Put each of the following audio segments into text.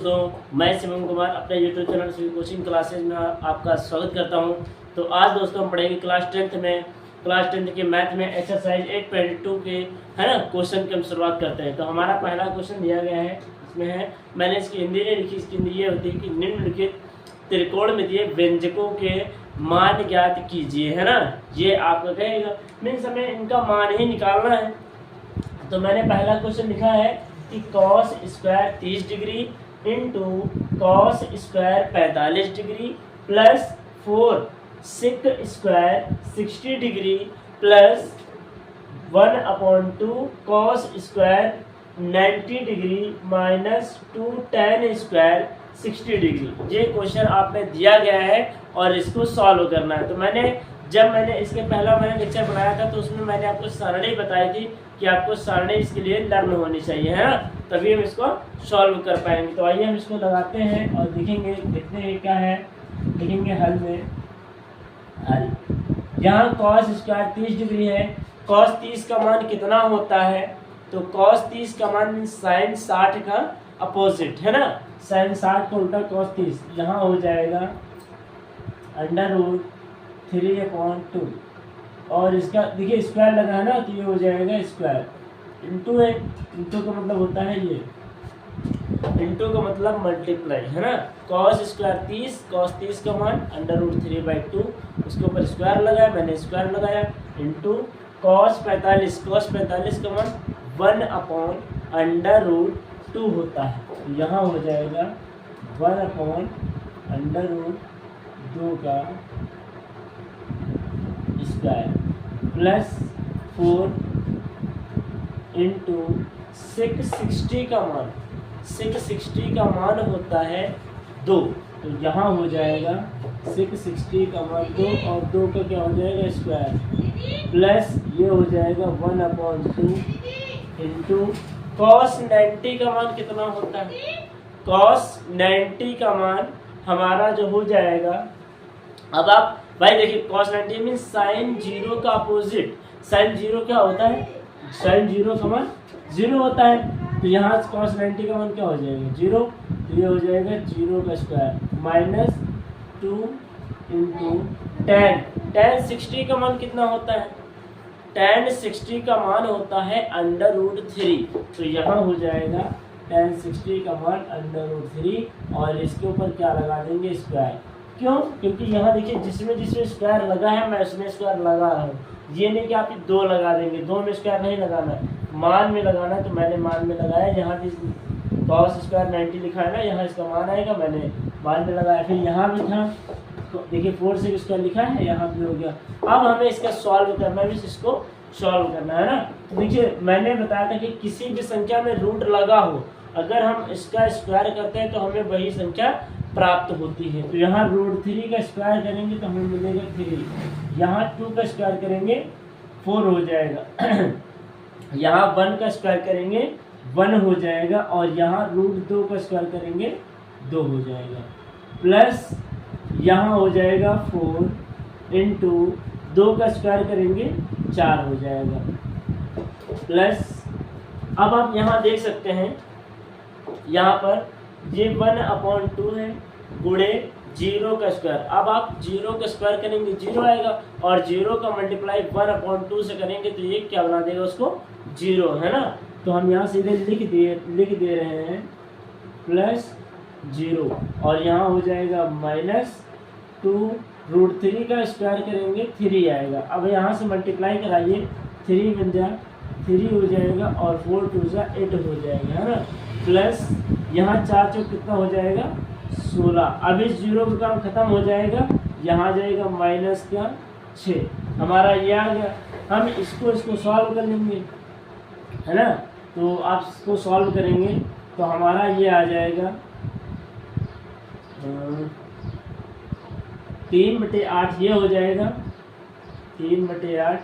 दोस्तों मैं शिवम कुमार अपने YouTube channel civil coaching classes में आपका स्वागत करता हूं। तो आज दोस्तों हम पढ़ेंगे क्लास टेंथ के मैथ में एक्सरसाइज 8.2 के है ना क्वेश्चन की हम शुरुआत करते हैं। तो हमारा पहला क्वेश्चन दिया गया है, इसमें है मैंने इसकी हिंदी नहीं लिखी, इसकी हिंदी ये होती है कि निम्नलिखित त्रिकोण में दिए व्यंजकों के मान ज्ञात कीजिए, है ना। ये आपका कहेगा मीन्स हमें इनका मान ही निकालना है। तो मैंने पहला क्वेश्चन लिखा है कि cos square 30 degree into cos square 45 degree plus 4 sec square 60 degree plus 1/2 cos square 90 degree minus 2 tan square 60 degree. ये क्वेश्चन आप में दिया गया है और इसको सॉल्व करना है। तो जब मैंने इसके पहला लेक्चर बनाया था तो उसमें मैंने आपको सरणी बताई थी कि आपको सरणी इसके लिए लर्न होनी चाहिए, है ना, तभी हम इसको सॉल्व कर पाएंगे। तो आइए हम इसको लगाते हैं और देखते हैं क्या है। लिखेंगे हल में हल। यहाँ कॉस स्क्वायर 30 डिग्री है, कॉस 30 का मान कितना होता है, तो कॉस 30 का मान साइन 60 का अपोजिट, है ना, साइन 60 का उल्टा कॉस 30। यहाँ हो जाएगा √3/2 और इसका देखिए स्क्वायर लगा है ना, तो ये हो जाएगा स्क्वायर इंटू है, इंटू का मतलब होता है ये, इंटू का मतलब मल्टीप्लाई, है ना। कॉस स्क्वायर 30, कॉस 30 का मान √3/2, उसके ऊपर स्क्वायर लगाया, मैंने स्क्वायर लगाया, इंटू कॉस 45 का मान 1/√2 होता है। तो यहाँ हो जाएगा 1/√2 का स्क्वायर प्लस 4 इंटू 660 का मान होता है 2। तो यहाँ हो जाएगा 660 का मान 2 और 2 का क्या हो जाएगा स्क्वायर प्लस ये हो जाएगा 1/2 इंटू कॉस 90 का मान कितना होता है, कॉस 90 का मान हमारा जो हो जाएगा, अब आप भाई देखिए कॉस 90 मीन साइन 0 का अपोजिट। साइन 0 क्या होता है, साइन 0 का मान 0 होता है। तो यहाँ कॉस 90 का मान क्या हो जाएगा 0, तो ये हो जाएगा 0 का स्क्वायर माइनस 2 इंटू tan 60 का मान कितना होता है, tan 60 का मान होता है √3। तो यहाँ हो जाएगा tan 60 का मान √3 और इसके ऊपर क्या लगा देंगे स्क्वायर। क्यों, क्योंकि यहाँ देखिए जिसमें स्क्वायर लगा है मैं उसमें स्क्वायर लगा रहा हूँ। ये नहीं कि आप 2 लगा देंगे, 2 में स्क्वायर नहीं लगाना है, मान में लगाना है। तो मैंने मान में लगाया, यहाँ भी कॉस स्क्वायर 90 लिखा है ना, यहाँ इसका मान आएगा, मैंने मान में लगाया। फिर यहाँ भी था तो देखिए 4 से स्क्वायर लिखा है, यहाँ भी हो गया। अब हमें इसका सॉल्व करना है, इसको सॉल्व करना है ना। तो देखिए मैंने बताया था कि किसी भी संख्या में रूट लगा हो, अगर हम इसका स्क्वायर करते हैं तो हमें वही संख्या प्राप्त होती है। तो यहाँ √3 का स्क्वायर करेंगे तो हमें मिलेगा 3, यहाँ 2 का स्क्वायर करेंगे 4 हो जाएगा यहाँ 1 का स्क्वायर करेंगे 1 हो जाएगा और यहाँ √2 का स्क्वायर करेंगे 2 हो जाएगा प्लस यहाँ हो जाएगा 4 इंटू 2 का स्क्वायर करेंगे 4 हो जाएगा प्लस, अब आप यहाँ देख सकते हैं यहाँ पर ये 1/2 है गुणे 0 का स्क्वायर। अब आप 0 का स्क्वायर करेंगे 0 आएगा और 0 का मल्टीप्लाई 1/2 से करेंगे तो ये क्या बना देगा उसको 0, है ना। तो हम यहाँ सीधे लिख दे रहे हैं प्लस 0 और यहाँ हो जाएगा -2 √3 का स्क्वायर करेंगे 3 आएगा। अब यहाँ से मल्टीप्लाई कराइए, 3 बन जा 3 हो जाएगा और 4 2 जा 8 हो जाएगा, है ना, प्लस यहाँ 4 चौक कितना हो जाएगा 16। अब इस 0 का काम खत्म हो जाएगा, यहाँ जाएगा -6 हमारा ये आ गया। हम इसको सॉल्व कर लेंगे, है ना। तो आप इसको सॉल्व करेंगे तो हमारा ये आ जाएगा 3/8 ये हो जाएगा 3/8,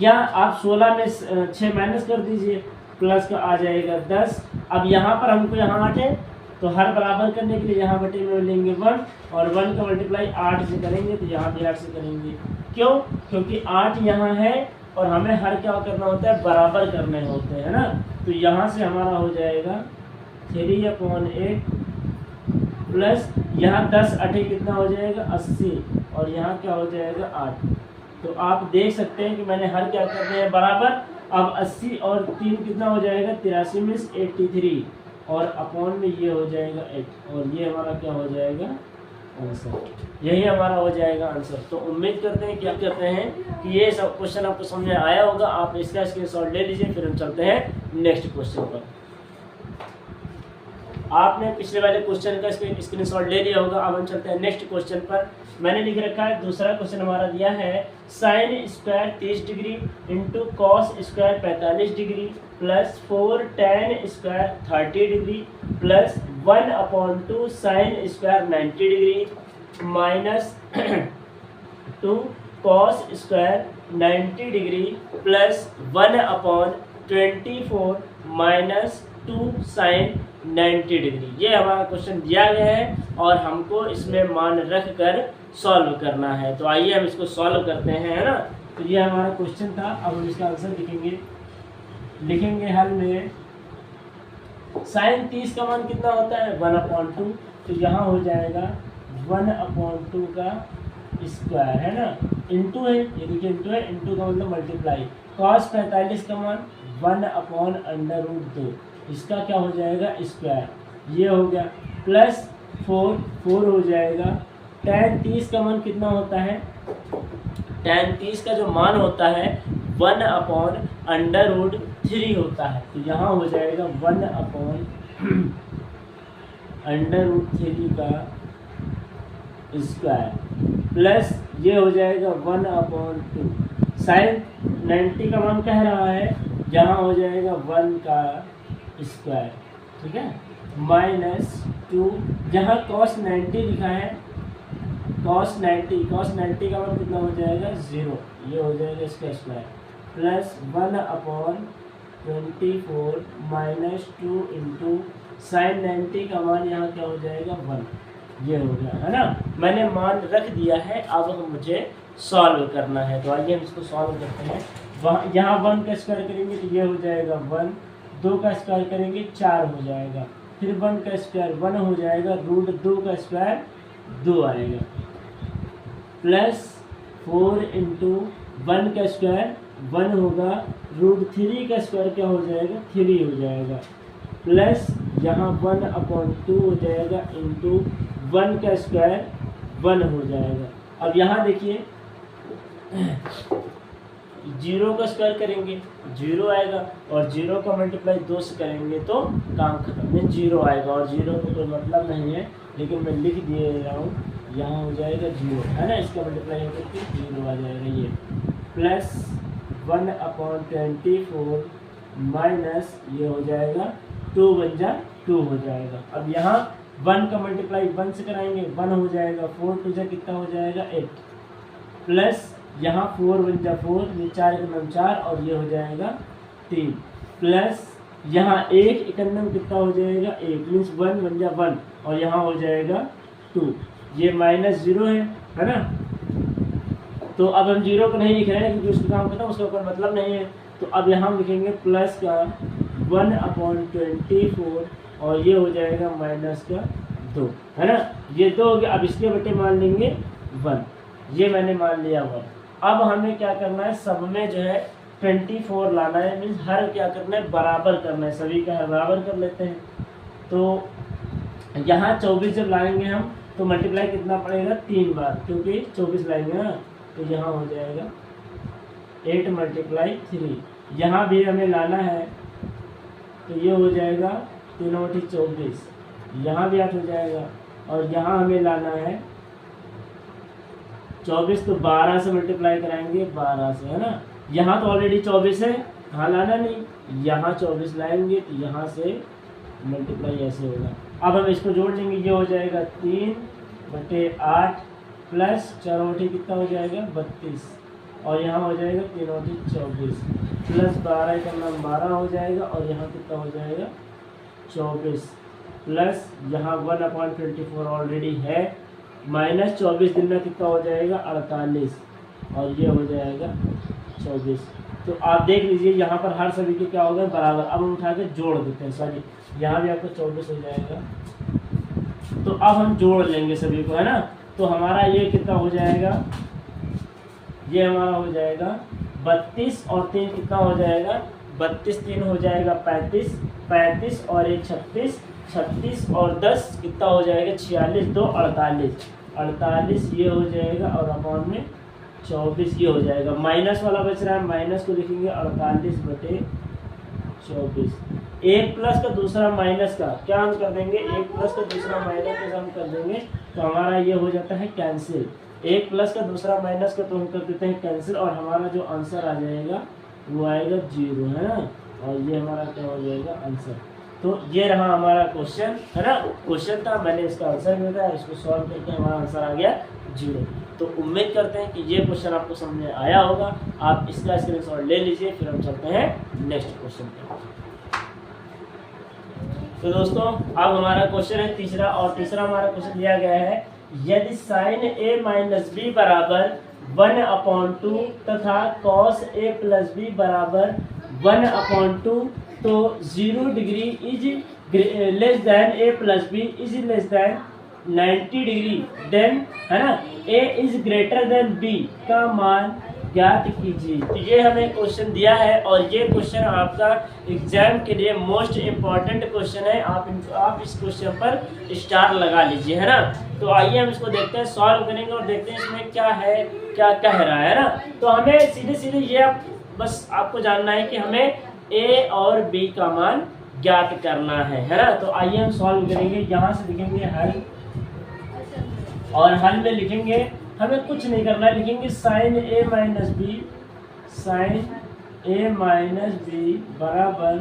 या आप 16 में 6 माइनस कर दीजिए, प्लस का आ जाएगा 10। अब यहाँ पर हमको यहाँ 8 है तो हर बराबर करने के लिए यहाँ बटे में लेंगे 1 और 1 का मल्टीप्लाई 8 से करेंगे तो यहाँ भी 8 से करेंगे। क्यों, क्योंकि 8 यहाँ है और हमें हर क्या करना होता है, बराबर करने होते हैं ना। तो यहाँ से हमारा हो जाएगा 3/8 प्लस यहाँ 10 8 कितना हो जाएगा 80 और यहाँ क्या हो जाएगा 8। तो आप देख सकते हैं कि मैंने हर क्या कर दिया है बराबर। अब 80 और 3 कितना हो जाएगा 83 मीन्स 83 और अपॉन में ये हो जाएगा 8 और ये हमारा क्या हो जाएगा आंसर। यही हमारा हो जाएगा आंसर। तो उम्मीद करते हैं क्या कहते हैं कि ये सब क्वेश्चन आपको समझ में आया होगा। आप इसका स्क्रीनशॉट ले लीजिए, फिर हम चलते हैं नेक्स्ट क्वेश्चन पर। आपने पिछले वाले क्वेश्चन का स्क्रीनशॉट ले लिया होगा। अब हम चलते हैं नेक्स्ट क्वेश्चन पर। मैंने लिख रखा है दूसरा क्वेश्चन हमारा दिया है sine square 30 degree into cos square 45 degree plus 4 tan square 30 degree plus 1/2 sine square 90 degree minus 2 cos square 90 degree plus 1/24 minus 2 sine 90 degree. ये हमारा क्वेश्चन दिया गया है और हमको इसमें मान रख कर सॉल्व करना है। तो आइए हम इसको सॉल्व करते हैं, है ना। तो ये हमारा क्वेश्चन था। अब हम इसका आंसर लिखेंगे हल में। साइन 30 का मान कितना होता है 1/2। तो यहाँ हो जाएगा 1/2 का स्क्वायर, है ना, इंटू है, ये देखिए इंटू है, इंटू का मतलब मल्टीप्लाई। कॉस 45 का मान 1/√2, इसका क्या हो जाएगा स्क्वायर, ये हो गया, प्लस 4 हो जाएगा। tan 30 का मान कितना होता है, tan 30 का जो मान होता है 1/√3 होता है। तो यहाँ हो जाएगा 1/√3 का स्क्वायर प्लस ये हो जाएगा 1/2। साइन 90 का मान कह रहा है, यहाँ हो जाएगा 1 का स्क्वायर, ठीक है, माइनस 2, जहाँ cos 90 लिखा है, cos 90 का मान कितना हो जाएगा 0, ये हो जाएगा इसका square, plus 1/24 minus 2 into sine 90 का मान यहाँ क्या हो जाएगा 1, ये हो गया, है ना। मैंने मान रख दिया है, अब मुझे सॉल्व करना है। तो आइए हम इसको सॉल्व करते हैं। यहाँ 1 का स्क्वायर करेंगे तो ये हो जाएगा 1, 2 का स्क्वायर करेंगे 4 हो जाएगा, फिर 1 का स्क्वायर 1 हो जाएगा, √2 का स्क्वायर 2 आएगा, प्लस 4 इंटू 1 का स्क्वायर 1 होगा, √3 का स्क्वायर क्या हो जाएगा 3 हो जाएगा, प्लस यहाँ 1/2 हो जाएगा इंटू 1 का स्क्वायर 1 हो जाएगा। अब यहाँ देखिए 0 का स्क्वायर करेंगे 0 आएगा और 0 का मल्टीप्लाई 2 से करेंगे तो काम खत्म में 0 आएगा, और 0 का कोई मतलब नहीं है, लेकिन मैं लिख दिए रहा हूँ, यहाँ हो जाएगा 0, है ना, इसका मल्टीप्लाई होकर के 0 आ जाएगा, ये प्लस 1/24 माइनस ये हो जाएगा 2 बन जा 2 हो जाएगा। अब यहाँ 1 का मल्टीप्लाई 1 से कराएंगे 1 हो जाएगा, 4 2 जा कितना हो जाएगा 8, प्लस यहाँ 4 बन जा 4, ये 4 1 4 और ये हो जाएगा 3, प्लस यहाँ 1 1 कितना हो जाएगा 1 मीन्स 1 बन जा 1 और यहाँ हो जाएगा 2, ये माइनस 0 है ना। तो अब हम 0 को नहीं लिख रहे हैं क्योंकि उसका काम खत्म, उसका कोई मतलब नहीं है। तो अब यहाँ हम लिखेंगे प्लस का 1/24 और ये हो जाएगा माइनस का 2, है ना, ये 2 हो गया। अब इसके बटे मान लेंगे 1, ये मैंने मान लिया 1। अब हमें क्या करना है, सब में जो है 24 लाना है, मीन्स हर क्या करना है बराबर करना है, सभी का हर बराबर कर लेते हैं। तो यहाँ 24 जब लाएंगे हम तो मल्टीप्लाई कितना पड़ेगा 3 बार, क्योंकि 24 लाएंगे ना, तो यहाँ हो जाएगा 8 × 3, यहाँ भी हमें लाना है तो ये हो जाएगा 3 × 24, यहाँ भी 8 हो जाएगा, और यहाँ हमें लाना है 24, तो 12 से मल्टीप्लाई कराएंगे 12 से, है ना। यहाँ तो ऑलरेडी 24 है, यहाँ लाना नहीं, यहाँ 24 लाएंगे तो यहाँ से मल्टीप्लाई ऐसे होगा। अब हम इसको जोड़ लेंगे, ये हो जाएगा 3/8 प्लस 4 कितना हो जाएगा 32, और यहाँ हो जाएगा 3 × 24 प्लस 12 का नाम 12 हो जाएगा, और यहाँ कितना हो जाएगा 24, प्लस यहाँ 1/24 ऑलरेडी है, माइनस 24 दिन में कितना हो जाएगा 48, और ये हो जाएगा 24। तो आप देख लीजिए यहाँ पर हर सभी के क्या हो गए बराबर। अब हम उठा के जोड़ देते हैं, सॉरी यहाँ भी आपको 24 हो जाएगा, तो अब हम जोड़ लेंगे सभी को, है ना। तो हमारा ये कितना हो जाएगा, ये हमारा हो जाएगा 32 और 3 कितना हो जाएगा, 32 3 हो जाएगा 35, 35 और 1 36, 36 और 10 कितना हो जाएगा 46, 2 48, 48 ये हो जाएगा और अपॉन में 24 ये हो जाएगा। माइनस वाला बच रहा है, माइनस को लिखेंगे 48/24। एक प्लस का दूसरा माइनस का क्या हम कर देंगे, एक प्लस का दूसरा माइनस का हम कर देंगे तो हमारा ये हो जाता है कैंसिल। एक प्लस का दूसरा माइनस का तो हम कर देते हैं कैंसिल और हमारा जो आंसर आ जाएगा वो आएगा 0, है ना। और ये हमारा क्या हो जाएगा आंसर। तो ये रहा हमारा क्वेश्चन, है ना। क्वेश्चन था, मैंने इसका आंसर भी बताया, इसको सॉल्व करके हमारा आंसर आ गया 0। तो उम्मीद करते हैं कि ये क्वेश्चन आपको समझ में आया होगा। आप इसका स्क्रीनशॉट ले लीजिए, फिर हम चलते हैं नेक्स्ट क्वेश्चन पर। तो दोस्तों अब हमारा क्वेश्चन है तीसरा, और तीसरा हमारा क्वेश्चन दिया गया है यदि sin a माइनस बी बराबर 1/2 तथा cos a प्लस बी बराबर 1/2 तो 0 degree is less than a plus B is less than 90 degree, then है ना a is greater than b का मान ज्ञात कीजिए। तो ये हमें क्वेश्चन दिया है और ये क्वेश्चन आपका एग्जाम के लिए मोस्ट इम्पॉर्टेंट क्वेश्चन है। आप इस क्वेश्चन पर स्टार लगा लीजिए, है ना। तो आइए हम इसको देखते हैं, सॉल्व करेंगे और देखते हैं इसमें क्या है, क्या कह रहा है ना। तो हमें सीधे सीधे ये बस आपको जानना है कि हमें a और b का मान ज्ञात करना है ना। तो आइए हम सॉल्व करेंगे। यहाँ से लिखेंगे हल, और हल में लिखेंगे, हमें कुछ नहीं करना है, लिखेंगे sin a minus B, sin a minus B बराबर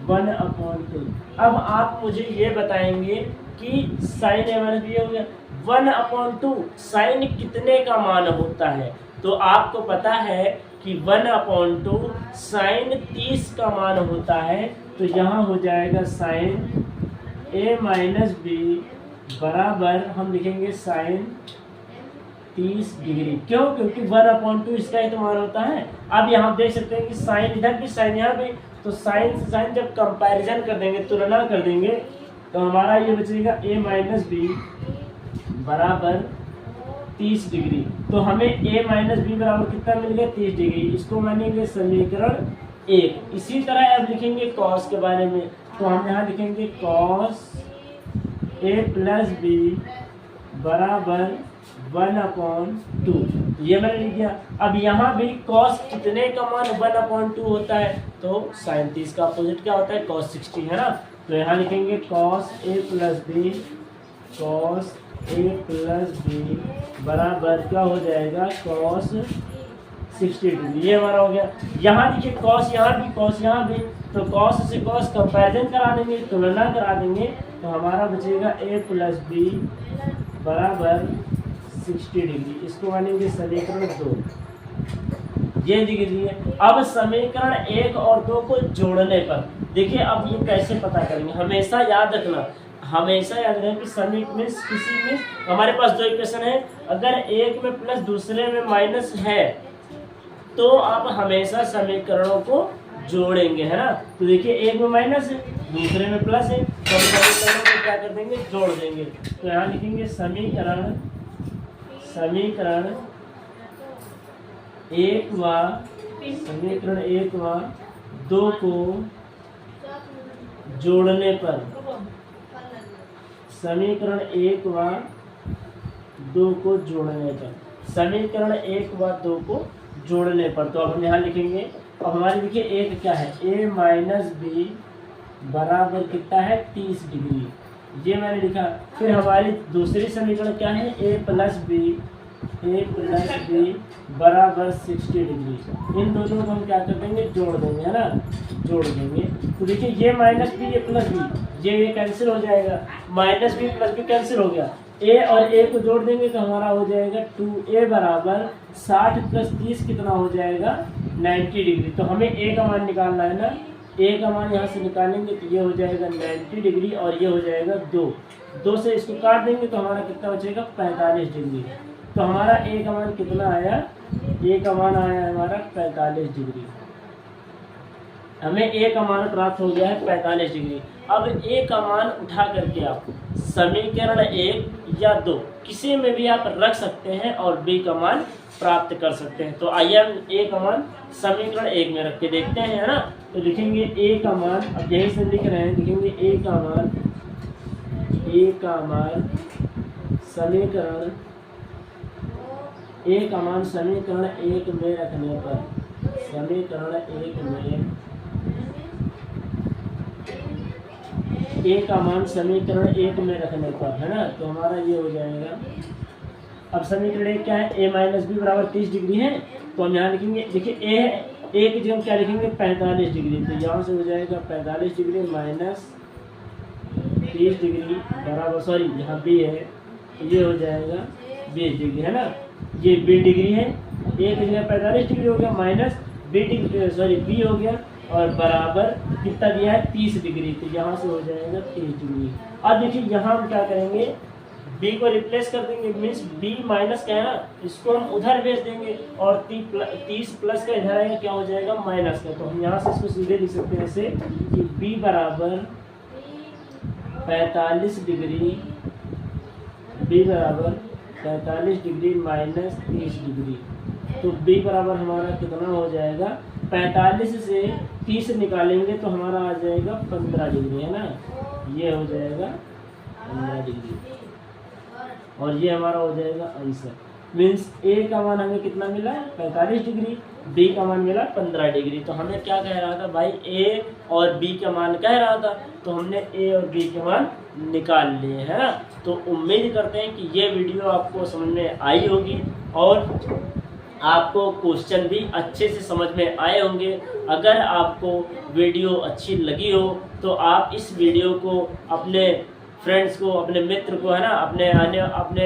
1/2। अब आप मुझे ये बताएंगे कि sin a माइनस बी हो गया 1/2, sin कितने का मान होता है। तो आपको पता है कि 1/2 sin 30 का मान होता है। तो यहाँ हो जाएगा sin a माइनस बी बराबर हम लिखेंगे sin 30 डिग्री। क्यों? क्योंकि 1/2 इसका ही तो मान होता है। अब यहाँ देख सकते हैं कि साइन इधर भी साइन यहाँ भी, तो साइन से साइन जब कंपैरिजन कर देंगे, तुलना कर देंगे, तो हमारा ये बचेगा a माइनस बी बराबर 30 डिग्री। तो हमें a माइनस बी बराबर कितना मिल गया 30 डिग्री। इसको मानेंगे समीकरण 1। इसी तरह अब लिखेंगे cos के बारे में, तो हम यहाँ लिखेंगे cos a प्लस बी बराबर 1/2। ये मैंने लिख दिया। अब यहाँ भी cos कितने का मान 1/2 होता है, तो sin 30 का अपोजिट क्या होता है cos 60, है ना। तो यहाँ लिखेंगे cos a plus B, cos a plus B बराबर क्या हो जाएगा cos 60 डिग्री। ये हमारा हो गया। यहाँ देखिए cos यहाँ भी, cos यहाँ भी, तो cos से cos कंपैरिजन करा देंगे, तुलना करा देंगे, तो हमारा बचेगा a प्लस बी बराबर 60 डिग्री। इसको मानेंगे समीकरण 2। ये डिग्री है। अब समीकरण 1 और 2 को जोड़ने पर देखिए, अब ये कैसे पता करेंगे। हमेशा याद रखना, हमेशा याद रखना कि समीकरण में किसी में हमारे पास दो इक्वेशन है, अगर एक में प्लस दूसरे में माइनस है तो आप हमेशा समीकरणों को जोड़ेंगे, है ना। तो देखिए एक में माइनस है, दूसरे में प्लस है, तो हम समीकरणों को क्या कर देंगे जोड़ देंगे। तो यहाँ लिखेंगे समीकरण 1 व 2 को जोड़ने पर, समीकरण 1 व 2 को जोड़ने पर, समीकरण 1 व 2 को जोड़ने पर। तो अब हम यहाँ लिखेंगे, अब हमारे देखिए एक क्या है a माइनस बी बराबर कितना है 30 डिग्री, ये मैंने लिखा। फिर हमारी दूसरी समीकरण क्या है a प्लस बी बराबर 60 डिग्री। इन दोनों को हम क्या कर देंगे जोड़ देंगे, है ना, जोड़ देंगे। तो देखिए ये माइनस बी ये प्लस बी, ये कैंसिल हो जाएगा, minus B plus B cancel हो गया। a और a को जोड़ देंगे तो हमारा हो जाएगा 2a बराबर 60 प्लस 30 कितना हो जाएगा 90 डिग्री। तो हमें a का मान निकालना है ना, a का मान यहाँ से निकालेंगे तो ये हो जाएगा 90 डिग्री और ये हो जाएगा 2 से इसको काट देंगे तो हमारा कितना बचेगा 45 डिग्री। तो हमारा a का मान कितना आया, a का मान आया हमारा 45 डिग्री। हमें ए का मान प्राप्त हो गया है 45 डिग्री। अब ए का मान उठा करके आप समीकरण 1 या 2 किसी में भी आप रख सकते हैं और बी का मान प्राप्त कर सकते हैं। तो आइए हम ए का मान समीकरण 1 में रख के देखते हैं, है ना। तो लिखेंगे ए का मान, अब यही से लिख रहे हैं, लिखेंगे ए का मान समीकरण ए का मान समीकरण 1 में रखने पर, समीकरण 1 में ए का मान समीकरण 1 में रखने पर, है ना। तो हमारा ये हो जाएगा, अब समीकरण 1 क्या है, a माइनस बी बराबर 30 डिग्री है। तो हम यहाँ लिखेंगे, देखिए ए की जगह क्या लिखेंगे 45 डिग्री। तो यहाँ से हो जाएगा 45 डिग्री माइनस 30 डिग्री बराबर, सॉरी यहाँ बी है, तो ये हो जाएगा 20 डिग्री, है ना। ये बी डिग्री है, ए की जगह 45 डिग्री हो गया minus B degree, sorry B हो गया, और बराबर कितना दिया है 30 डिग्री। तो यहाँ से हो जाएगा 30 डिग्री। अब देखिए यहाँ हम क्या करेंगे, b को रिप्लेस कर देंगे, मीन्स b माइनस क्या है ना, इसको हम उधर भेज देंगे, और 30 प्लस का इधर आएगा, क्या हो जाएगा माइनस का। तो हम यहाँ से इसको सीधे लिख सकते हैं ऐसे कि b बराबर 45 डिग्री, b बराबर 45 डिग्री माइनस 30 डिग्री। तो b बराबर हमारा कितना हो जाएगा, 45 से 30 निकालेंगे तो हमारा आ जाएगा 15 डिग्री, है ना। ये हो जाएगा 15 डिग्री, और ये हमारा हो जाएगा आंसर। मीन्स ए का मान हमें कितना मिला 45 डिग्री, बी का मान मिला 15 डिग्री। तो हमें क्या कह रहा था भाई, ए और बी का मान कह रहा था, तो हमने ए और बी के मान निकाल लिए, है ना। तो उम्मीद करते हैं कि ये वीडियो आपको समझ में आई होगी और आपको क्वेश्चन भी अच्छे से समझ में आए होंगे। अगर आपको वीडियो अच्छी लगी हो तो आप इस वीडियो को अपने फ्रेंड्स को, अपने मित्र को, है ना, अपने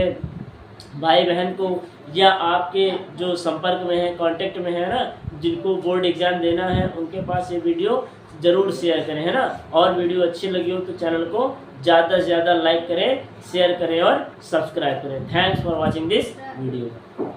भाई बहन को, या आपके जो संपर्क में है, कांटेक्ट में है ना, जिनको बोर्ड एग्जाम देना है, उनके पास ये वीडियो ज़रूर शेयर करें, है ना। और वीडियो अच्छी लगी हो तो चैनल को ज़्यादा से ज़्यादा लाइक करें, शेयर करें और सब्सक्राइब करें। Thanks for watching this video.